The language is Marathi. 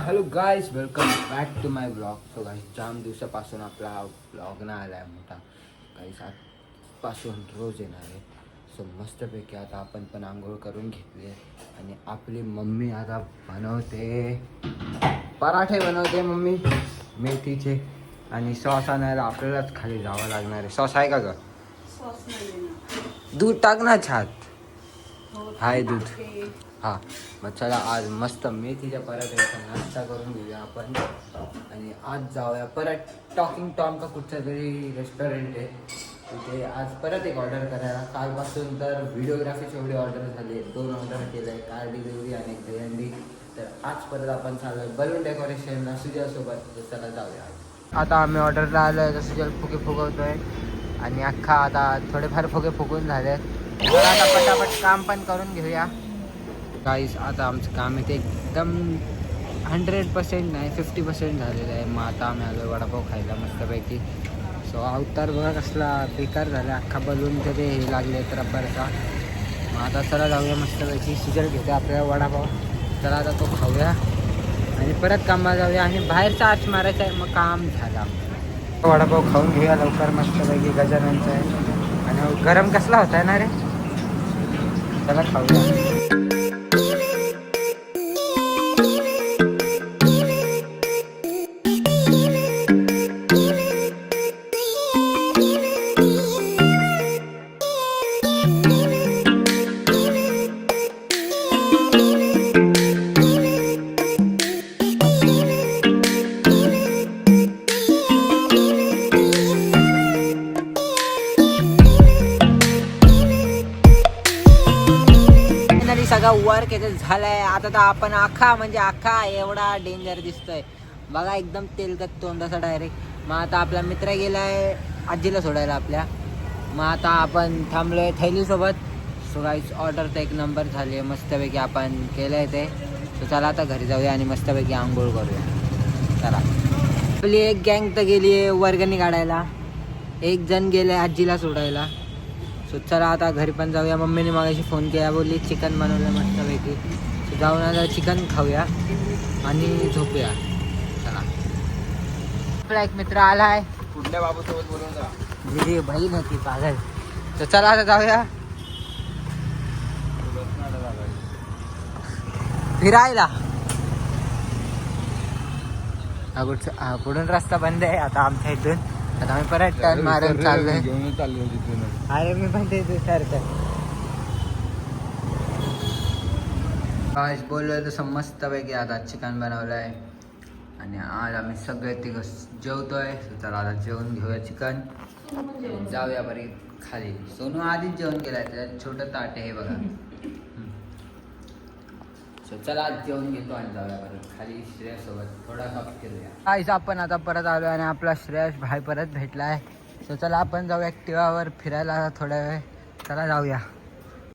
Hello guys, welcome back to my blog. So guys, जाम दिवसापासून आपला हा ब्लॉग ना आला आहे मोठा. गाईज आजपासून रोज येणार आहे. सो मस्तपैकी आता आपण पण आंघोळ करून घेतली आणि आपली मम्मी आता बनवते पराठे बनवते मम्मी मेथीचे. आणि सॉस आणायला आपल्यालाच खाली जावं लागणार आहे. सॉस आहे का ग? दूध टाक ना छात. हाय दूध. हां, मग चला आज मस्त मेथीच्या पराठ्याचा नाश्ता करून घेऊया आपण. आणि आज जाऊया परत टॉकिंग टॉम का कुठचं तरी रेस्टॉरंट आहे तिथे आज परत एक ऑर्डर करायला. कालपासून तर व्हिडिओग्राफीची एवढी ऑर्डर झाली आहे, 2 ऑर्डर केलं आहे, कार डिलिव्हरी आणि एक दहीहंडी. तर आज परत आपण चालू आहे बलून डेकोरेशनला सुजयासोबत. चला जाऊया. आता आम्ही ऑर्डरला आलो आहे, तर सुजल फुगे फुगवतो आहे आणि अख्खा आता थोडेफार फुगे फुगून झाले आहेत. तर आता पटापट काम पण करून घेऊया. गाईस, आता आमचं काम आहे ते एकदम 100% नाही 50% झालेलं आहे. मग आता आम्ही आलो वडापाव खायला मस्तपैकी. सो अवतार बघा कसला बेकार झाला, अख्खा बलून ते हे लागले तर रबरचा. मग आता चला जाऊया मस्तपैकी. सुजल घेते आपल्याला वडापाव. चला आता तो खाऊया आणि परत कामाला जाऊया. आणि बाहेरचा आच मारायचा आहे, मग काम झाला. वडापाव खाऊन घेऊया लवकर मस्तपैकी. गजाननचा आहे आणि गरम कसला होता ना रे. चला खाऊया. सगळा वर्क याच्यात झालाय. आता तर आपण अख्खा एवढा डेंजर दिसतोय बघा, एकदम तेलकट तोंडाचा डायरेक्ट. मग आता आपला मित्र गेलाय आजीला सोडायला आपल्या. मग आता आपण थांबलोय थैलीसोबत. सो गाईस, ऑर्डर तर एक नंबर झाली आहे, मस्तपैकी आपण केलंय ते. सो चला आता घरी जाऊया आणि मस्तपैकी आंघोळ करूया. चला. आपली एक गँग तर गेली आहे वर्गणी काढायला, एक जण गेलाय आजीला सोडायला. सो चला आता घरी पण जाऊया. मम्मीने मागाशी फोन केला, बोलली चिकन बनवलं मस्तपैकी. सो जाऊन आता चिकन खाऊया आणि झोपूया. चला. आपला एक मित्र आला आहे, कुठल्या बाबूसोबत बोलून जा. दिदी बहीण होती पागल. तर चला आता जाऊया फिरायला. पुढून रस्ता बंद आहे आता आमच्या इथून. आता आम्ही परत टर्न मारून चाललोय. घेऊन चाललो तिथून. अरे मी पण ते सर आज बोललोय तसं मस्तपैकी आता चिकन बनवलं आहे आणि आज आम्ही सगळे तिघं जेवतोय. चला आता जेवण घेऊया चिकन. जाऊया बरी खाली. सोनू आधीच जेवण केलंय, त्याच्यात छोटं ताट आहे बघा. चला जेवण घेतो आणि जाऊया परत खाली श्रेयस सोबत थोडा गप फिरूया. काहीच आपण आता परत आलो आणि आपला श्रेयस भाई परत भेटलाय. सो चला आपण जाऊया ऍक्टिवावर फिरायला थोड्या वेळ. चला जाऊया.